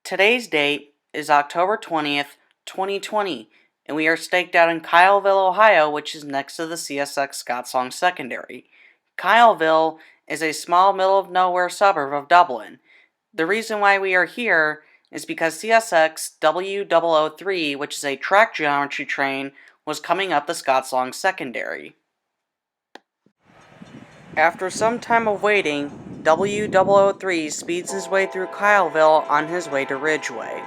Today's date is October 20th, 2020, and we are staked out in Kyleville, Ohio, which is next to the CSX Scotsong Secondary. Kyleville is a small middle-of-nowhere suburb of Dublin. The reason why we are here is because CSX W003, which is a track geometry train, was coming up the Scotsong Secondary. After some time of waiting, W003 speeds his way through Kyleville on his way to Ridgeway.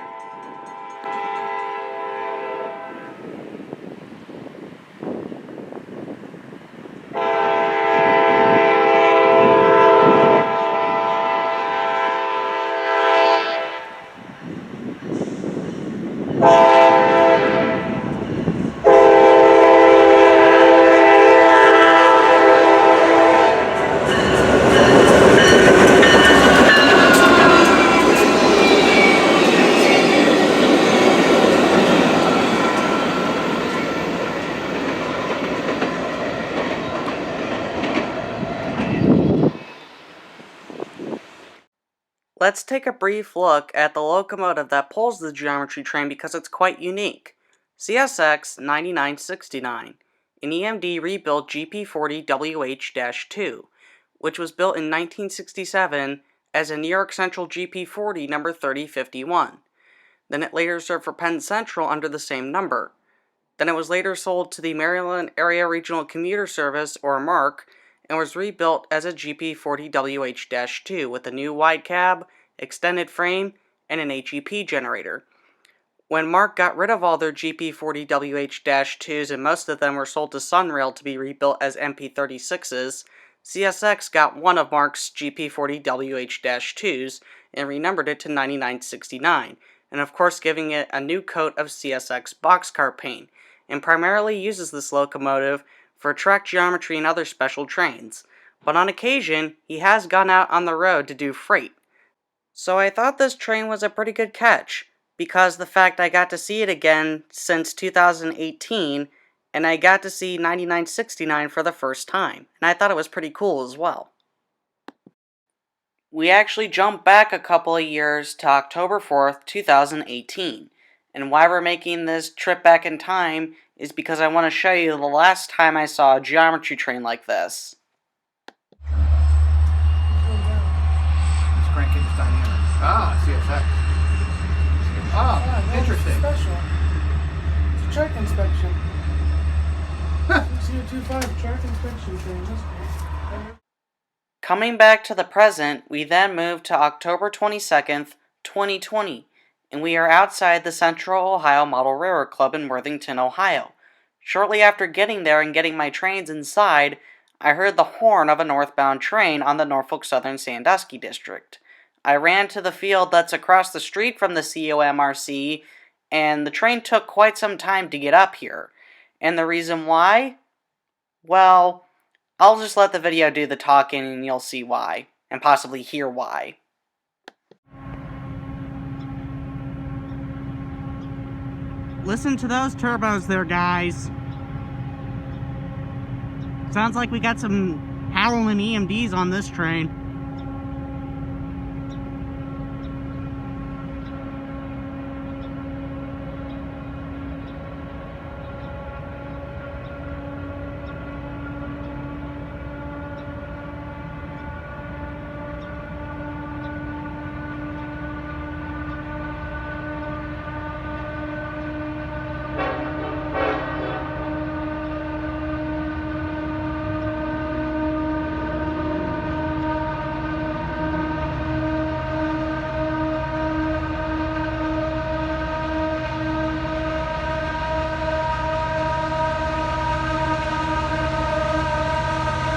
Let's take a brief look at the locomotive that pulls the geometry train because it's quite unique. CSX 9969, an EMD rebuilt GP40WH-2, which was built in 1967 as a New York Central GP40 number 3051. Then it later served for Penn Central under the same number. Then it was later sold to the Maryland Area Regional Commuter Service, or MARC, and was rebuilt as a GP40WH-2 with a new wide cab, extended frame, and an HEP generator. When MARC got rid of all their GP40WH-2s and most of them were sold to Sunrail to be rebuilt as MP36s, CSX got one of MARC's GP40WH-2s and renumbered it to 9969, and of course giving it a new coat of CSX boxcar paint, and primarily uses this locomotive for track geometry and other special trains, but on occasion, he has gone out on the road to do freight. So I thought this train was a pretty good catch, because the fact I got to see it again since 2018, and I got to see 9969 for the first time, and I thought it was pretty cool as well. We actually jumped back a couple of years to October 4th, 2018, and why we're making this trip back in time is because I want to show you the last time I saw a geometry train like this. He's cranking his dynamic. CSX. Interesting. Special. It's a track inspection. 025 track inspection train. That's cool. Coming back to the present, we then move to October 22nd, 2020. And we are outside the Central Ohio Model Railroad Club in Worthington, Ohio. Shortly after getting there and getting my trains inside, I heard the horn of a northbound train on the Norfolk Southern Sandusky District. I ran to the field that's across the street from the COMRC, and the train took quite some time to get up here. And the reason why? Well, I'll just let the video do the talking and you'll see why, and possibly hear why. Listen to those turbos there, guys. Sounds like we got some howling EMDs on this train.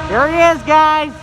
Here he is, guys!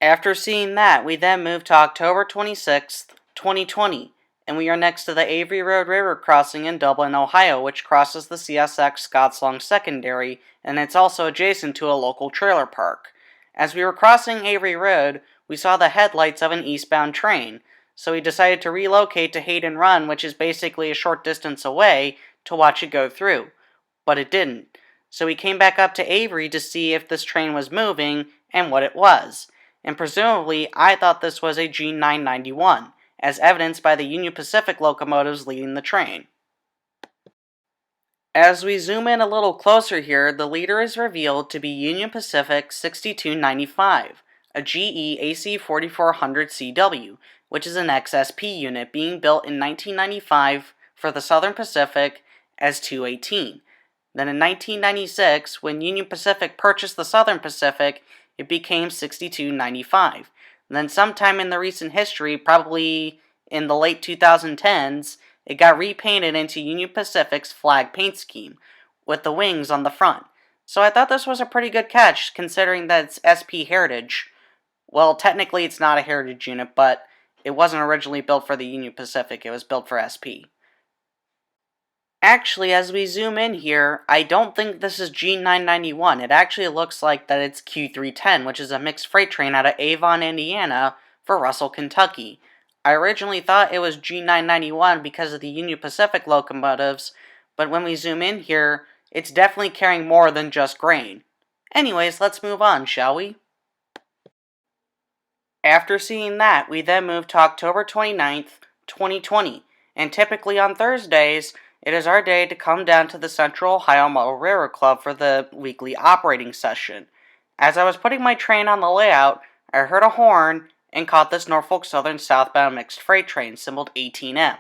After seeing that, we then moved to October 26th, 2020, and we are next to the Avery Road Railroad crossing in Dublin, Ohio, which crosses the CSX Scotts Secondary, and it's also adjacent to a local trailer park. As we were crossing Avery Road, we saw the headlights of an eastbound train, so we decided to relocate to Hayden Run, which is basically a short distance away, to watch it go through. But it didn't. So we came back up to Avery to see if this train was moving and what it was. And presumably, I thought this was a G991, as evidenced by the Union Pacific locomotives leading the train. As we zoom in a little closer here, the leader is revealed to be Union Pacific 6295, a GE AC 4400 CW, which is an XSP unit being built in 1995 for the Southern Pacific as 218. Then in 1996, when Union Pacific purchased the Southern Pacific, it became 6295. And then sometime in the recent history, probably in the late 2010s, it got repainted into Union Pacific's flag paint scheme, with the wings on the front. So I thought this was a pretty good catch, considering that it's SP Heritage. Well, technically it's not a Heritage unit, but it wasn't originally built for the Union Pacific, it was built for SP. Actually, as we zoom in here, I don't think this is G991. It actually looks like that it's Q310, which is a mixed freight train out of Avon, Indiana for Russell, Kentucky. I originally thought it was G991 because of the Union Pacific locomotives, but when we zoom in here, it's definitely carrying more than just grain. Anyways, let's move on, shall we? After seeing that, we then moved to October 29th, 2020, and typically on Thursdays, it is our day to come down to the Central Ohio Model Railroad Club for the weekly operating session. As I was putting my train on the layout, I heard a horn and caught this Norfolk Southern southbound mixed freight train, symboled 18M.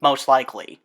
Most likely.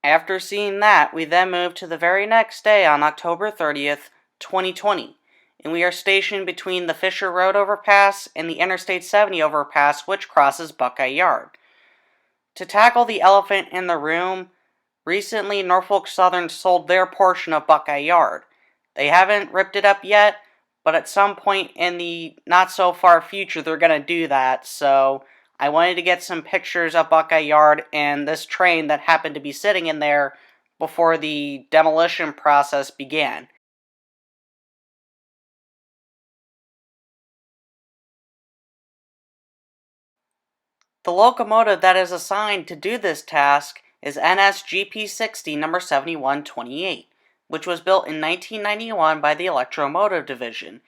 After seeing that, we then moved to the very next day on October 30th, 2020, and we are stationed between the Fisher Road overpass and the Interstate 70 overpass, which crosses Buckeye Yard. To tackle the elephant in the room, recently Norfolk Southern sold their portion of Buckeye Yard. They haven't ripped it up yet, but at some point in the not-so-far future they're going to do that, so I wanted to get some pictures of Buckeye Yard and this train that happened to be sitting in there before the demolition process began. The locomotive that is assigned to do this task is NS GP60 number 7128, which was built in 1991 by the Electromotive Division.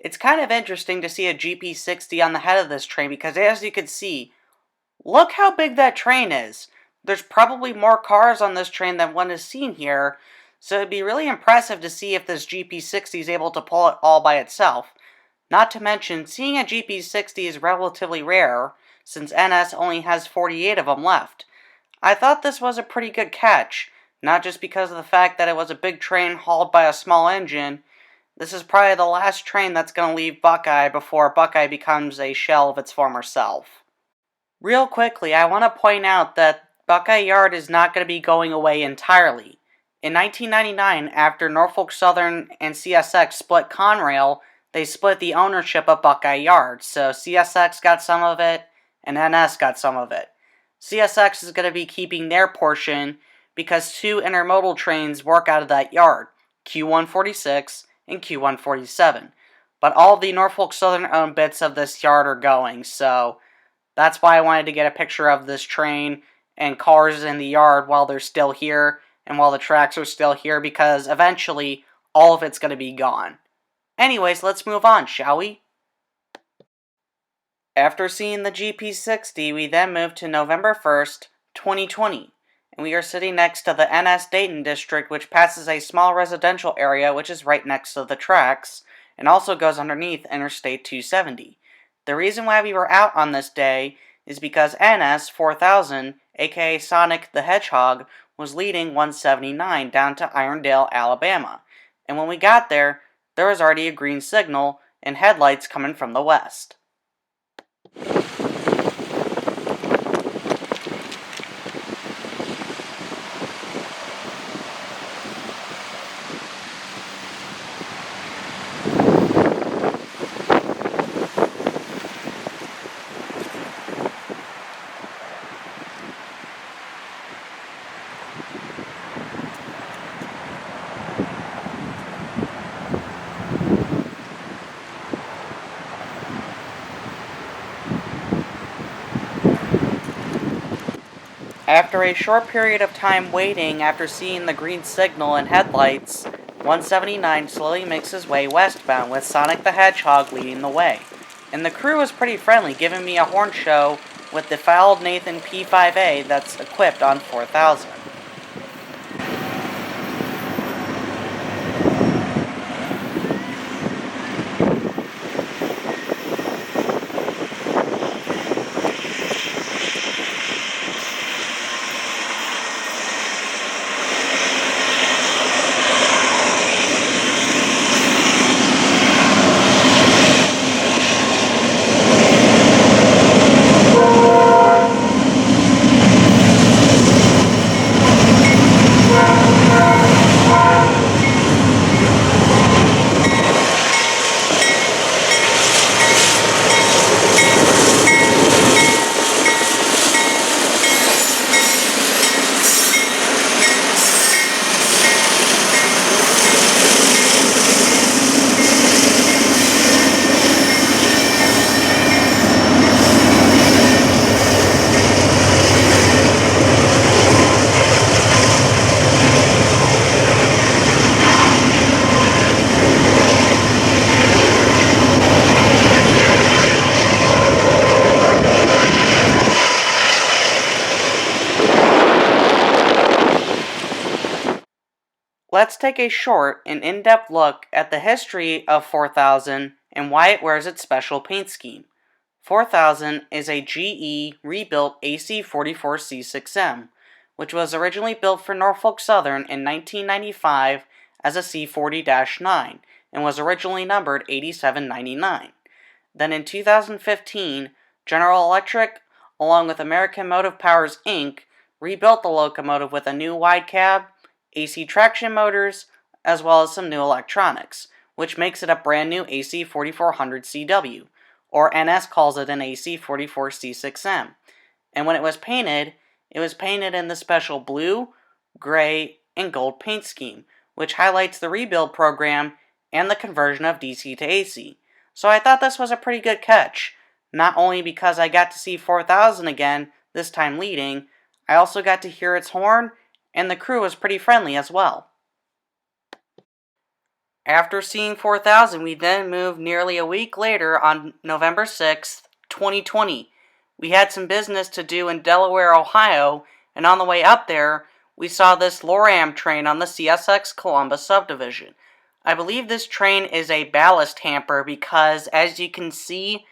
It's kind of interesting to see a GP60 on the head of this train because, as you can see, look how big that train is. There's probably more cars on this train than one is seen here, so it'd be really impressive to see if this GP60 is able to pull it all by itself. Not to mention, seeing a GP60 is relatively rare, since NS only has 48 of them left. I thought this was a pretty good catch, not just because of the fact that it was a big train hauled by a small engine. This is probably the last train that's going to leave Buckeye before Buckeye becomes a shell of its former self. Real quickly, I want to point out that Buckeye Yard is not going to be going away entirely. In 1999, after Norfolk Southern and CSX split Conrail, they split the ownership of Buckeye Yard, so CSX got some of it, and NS got some of it. CSX is going to be keeping their portion, because two intermodal trains work out of that yard, Q146 and Q147. But all the Norfolk Southern owned bits of this yard are going, so that's why I wanted to get a picture of this train and cars in the yard while they're still here and while the tracks are still here, because eventually all of it's going to be gone. Anyways, let's move on, shall we? After seeing the GP60, we then moved to November 1st, 2020, and we are sitting next to the NS Dayton district, which passes a small residential area which is right next to the tracks, and also goes underneath Interstate 270. The reason why we were out on this day is because NS 4000, aka Sonic the Hedgehog, was leading 179 down to Irondale, Alabama, and when we got there was already a green signal and headlights coming from the west. After a short period of time waiting after seeing the green signal and headlights, 179 slowly makes his way westbound with Sonic the Hedgehog leading the way. And the crew was pretty friendly, giving me a horn show with the fouled Nathan P5A that's equipped on 4000. Let's take a short and in-depth look at the history of 4000 and why it wears its special paint scheme. 4000 is a GE rebuilt AC-44C6M, which was originally built for Norfolk Southern in 1995 as a C40-9 and was originally numbered 8799. Then in 2015, General Electric, along with American Motive Powers Inc., rebuilt the locomotive with a new wide cab, AC traction motors, as well as some new electronics, which makes it a brand new AC-4400CW, or NS calls it an AC-44C6M. And when it was painted in the special blue, gray, and gold paint scheme, which highlights the rebuild program and the conversion of DC to AC. So I thought this was a pretty good catch, not only because I got to see 4000 again, this time leading, I also got to hear its horn, and the crew was pretty friendly as well. After seeing 4000, we then moved nearly a week later on November 6th, 2020. We had some business to do in Delaware, Ohio, and on the way up there, we saw this Loram train on the CSX Columbus subdivision. I believe this train is a ballast hamper because, as you can see,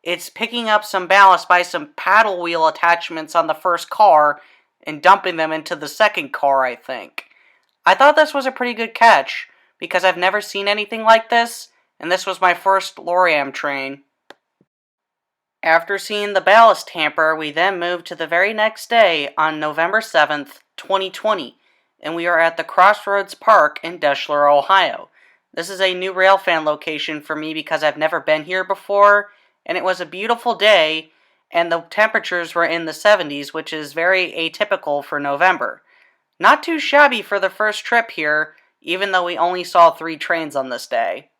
it's picking up some ballast by some paddle wheel attachments on the first car and dumping them into the second car, I think. I thought this was a pretty good catch, because I've never seen anything like this, and this was my first Loram train. After seeing the ballast hamper, we then moved to the very next day on November 7th, 2020, and we are at the Crossroads Park in Deshler, Ohio. This is a new Railfan location for me because I've never been here before, and it was a beautiful day, and the temperatures were in the 70s, which is very atypical for November. Not too shabby for the first trip here, even though we only saw 3 trains on this day.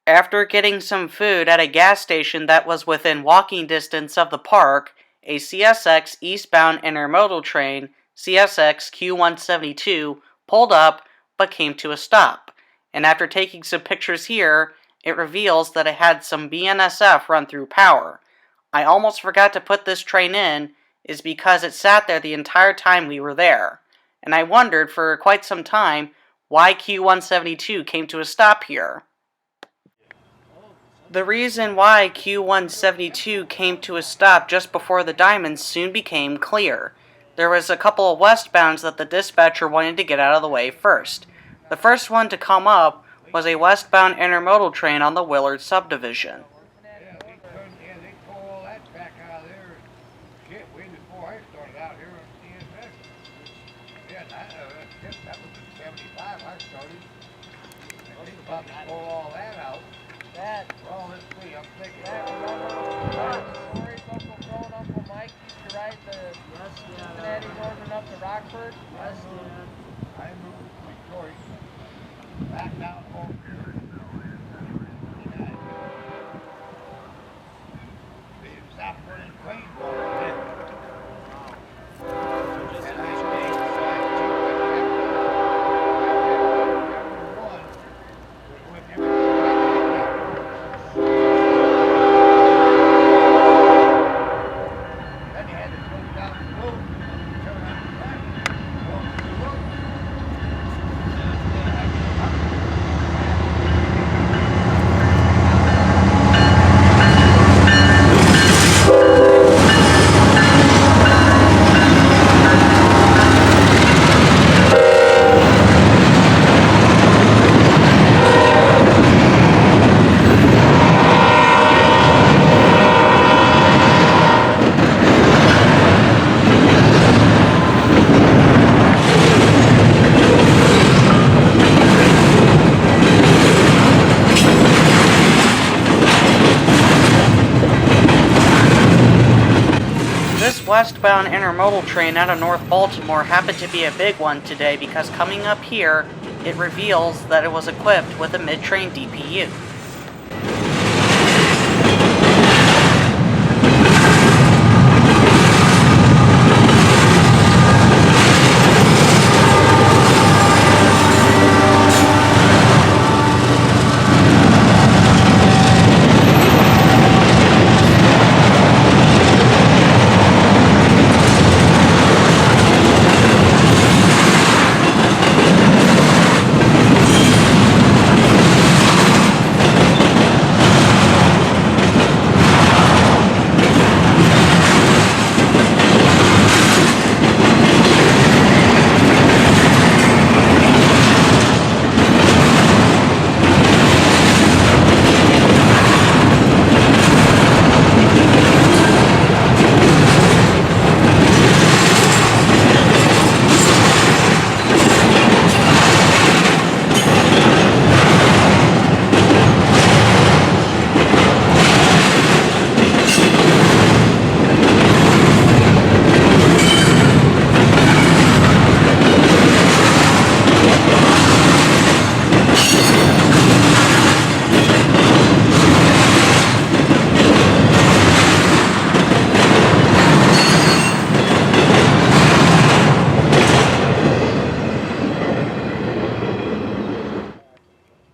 After getting some food at a gas station that was within walking distance of the park, a CSX eastbound intermodal train, CSX Q172, pulled up but came to a stop. And after taking some pictures here, it reveals that it had some BNSF run through power. I almost forgot to put this train in, is because it sat there the entire time we were there. And I wondered for quite some time why Q172 came to a stop here. The reason why Q172 came to a stop just before the diamonds soon became clear. There was a couple of westbounds that the dispatcher wanted to get out of the way first. The first one to come up was a westbound intermodal train on the Willard subdivision. Yeah, they tore all that back out of there. Shit, way before I started out here on CSX. Yeah, that was in 75 I started. And they about to pull all that out. Well, let's see, I'm thinking. Stories Uncle Joe and Uncle Mike used to ride the Cincinnati Northern up to Rockford? Yes, Dad. I moved to Detroit, back down home here. They stopped running trains over there. And I stayed, so I kept one with him. Then he had to close down the road, turn around the back, go to the road. This westbound intermodal train out of North Baltimore happened to be a big one today because coming up here, it reveals that it was equipped with a mid-train DPU.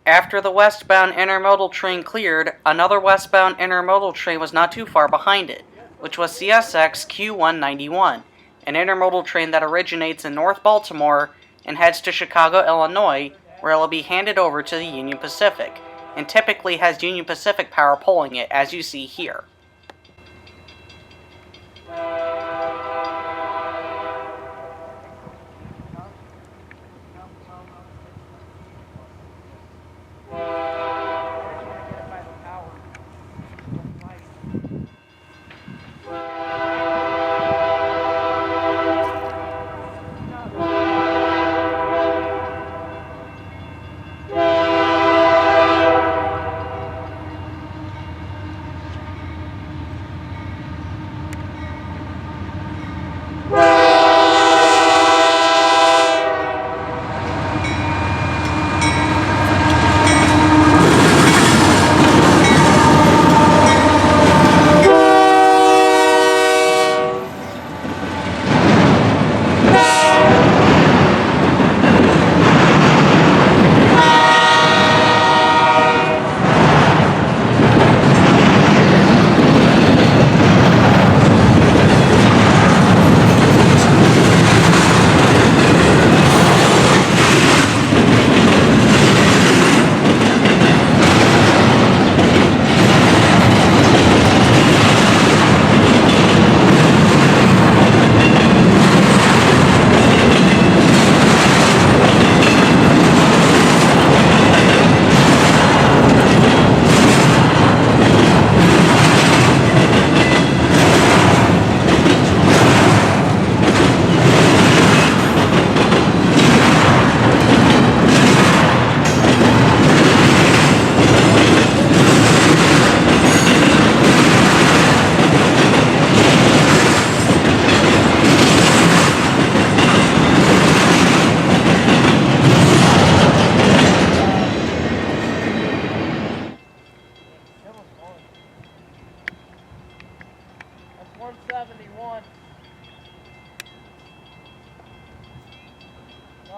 After the westbound intermodal train cleared, another westbound intermodal train was not too far behind it, which was CSX Q191, an intermodal train that originates in North Baltimore and heads to Chicago, Illinois, where it will be handed over to the Union Pacific, and typically has Union Pacific power pulling it, as you see here.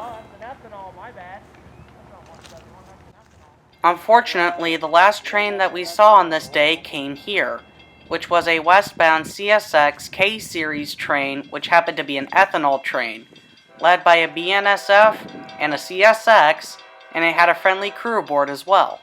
Oh, that's an ethanol, my bad. That's not 171, that's an ethanol. Unfortunately, the last train that we saw on this day came here, which was a westbound CSX K Series train, which happened to be an ethanol train, led by a BNSF and a CSX, and it had a friendly crew aboard as well.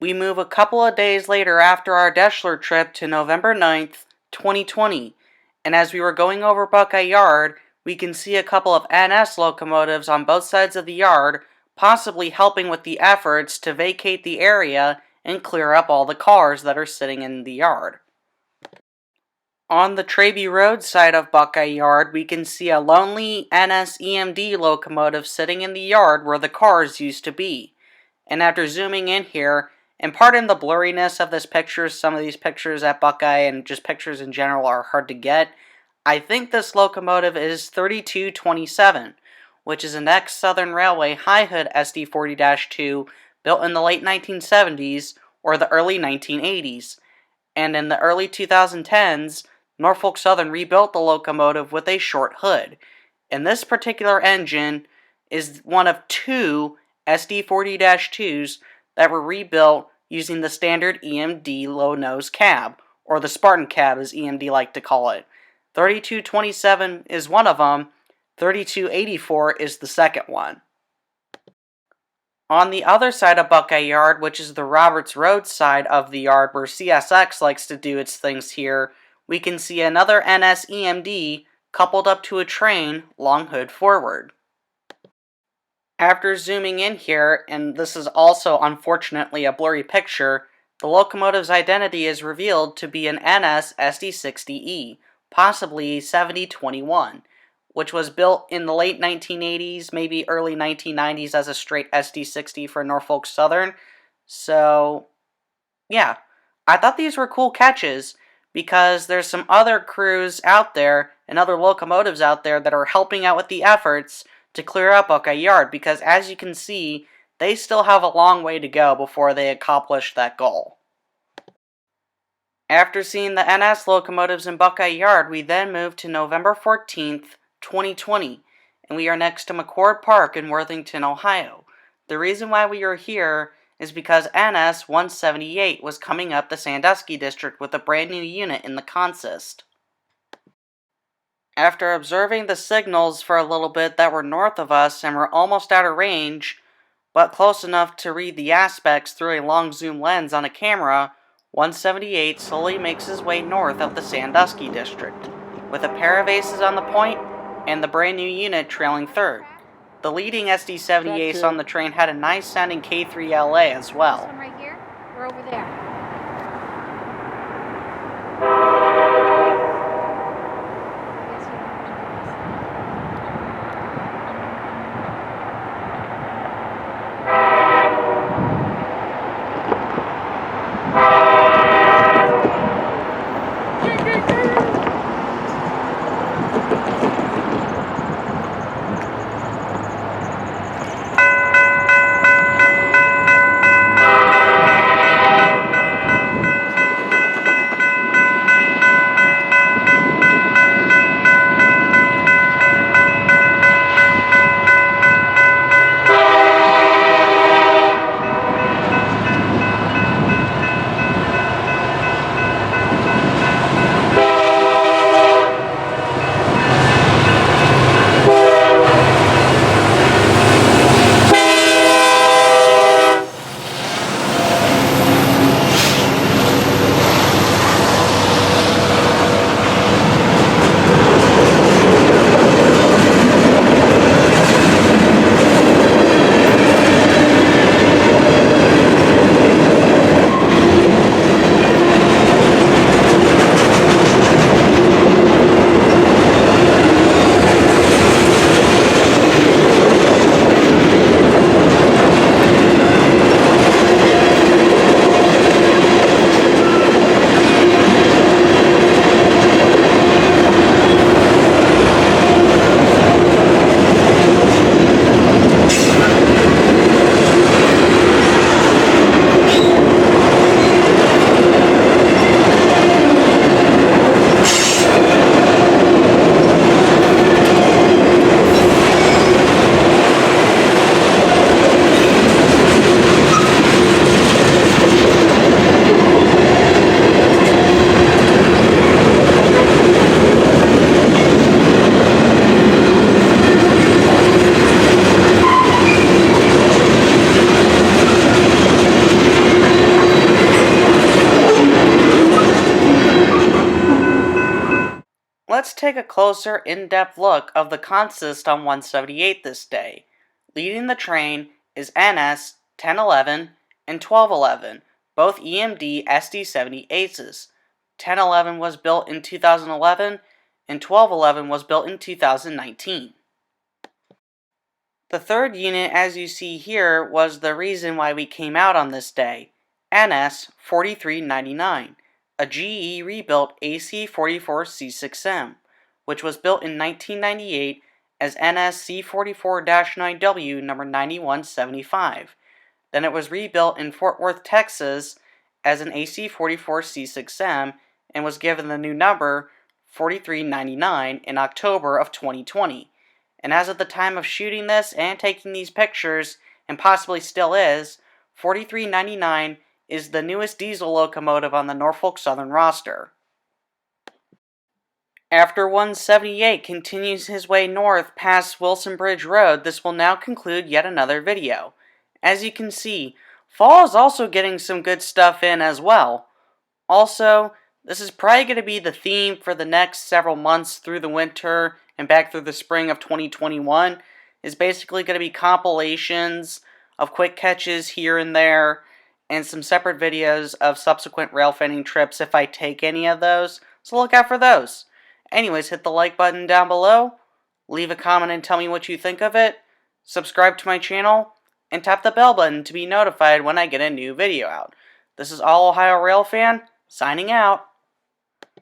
We move a couple of days later after our Deshler trip to November 9th, 2020, and as we were going over Buckeye Yard, we can see a couple of NS locomotives on both sides of the yard, possibly helping with the efforts to vacate the area and clear up all the cars that are sitting in the yard. On the Traby Road side of Buckeye Yard, we can see a lonely NS EMD locomotive sitting in the yard where the cars used to be. And after zooming in here, and pardon the blurriness of this picture, some of these pictures at Buckeye and just pictures in general are hard to get, I think this locomotive is 3227, which is an ex-Southern Railway high hood SD40-2 built in the late 1970s or the early 1980s. And in the early 2010s, Norfolk Southern rebuilt the locomotive with a short hood. And this particular engine is one of two SD40-2s that were rebuilt using the standard EMD low-nose cab, or the Spartan cab as EMD like to call it. 3227 is one of them, 3284 is the second one. On the other side of Buckeye Yard, which is the Roberts Road side of the yard where CSX likes to do its things here, we can see another NS EMD coupled up to a train, long hood forward. After zooming in here, and this is also unfortunately a blurry picture, the locomotive's identity is revealed to be an NS SD60E, possibly 7021, which was built in the late 1980s, maybe early 1990s as a straight SD60 for Norfolk Southern. So, yeah, I thought these were cool catches because there's some other crews out there and other locomotives out there that are helping out with the efforts to clear up Buckeye Yard, because as you can see, they still have a long way to go before they accomplish that goal. After seeing the NS locomotives in Buckeye Yard, we then move to November 14th, 2020, and we are next to McCord Park in Worthington, Ohio. The reason why we are here is because NS 178 was coming up the Sandusky district with a brand new unit in the consist. After observing the signals for a little bit that were north of us and were almost out of range, but close enough to read the aspects through a long zoom lens on a camera, 178 slowly makes his way north of the Sandusky district, with a pair of aces on the point and the brand new unit trailing third. The leading SD70 ace on the train had a nice sounding K3LA as well. This one right here? We're over there. Let's take a closer, in-depth look of the consist on 178 this day. Leading the train is NS 1011 and 1211, both EMD SD70 aces. 1011 was built in 2011 and 1211 was built in 2019. The third unit, as you see here, was the reason why we came out on this day, NS 4399. A GE rebuilt AC44C6M, which was built in 1998 as NS C44-9W number 9175. Then it was rebuilt in Fort Worth, Texas as an AC44C6M and was given the new number 4399 in October of 2020. And as of the time of shooting this and taking these pictures, and possibly still is, 4399 is the newest diesel locomotive on the Norfolk Southern roster. After 178 continues his way north past Wilson Bridge Road, this will now conclude yet another video. As you can see, fall is also getting some good stuff in as well. Also, this is probably going to be the theme for the next several months through the winter and back through the spring of 2021, is basically going to be compilations of quick catches here and there, and some separate videos of subsequent railfanning trips if I take any of those, so look out for those. Anyways, hit the like button down below, leave a comment and tell me what you think of it, subscribe to my channel, and tap the bell button to be notified when I get a new video out. This is All Ohio Railfan, signing out.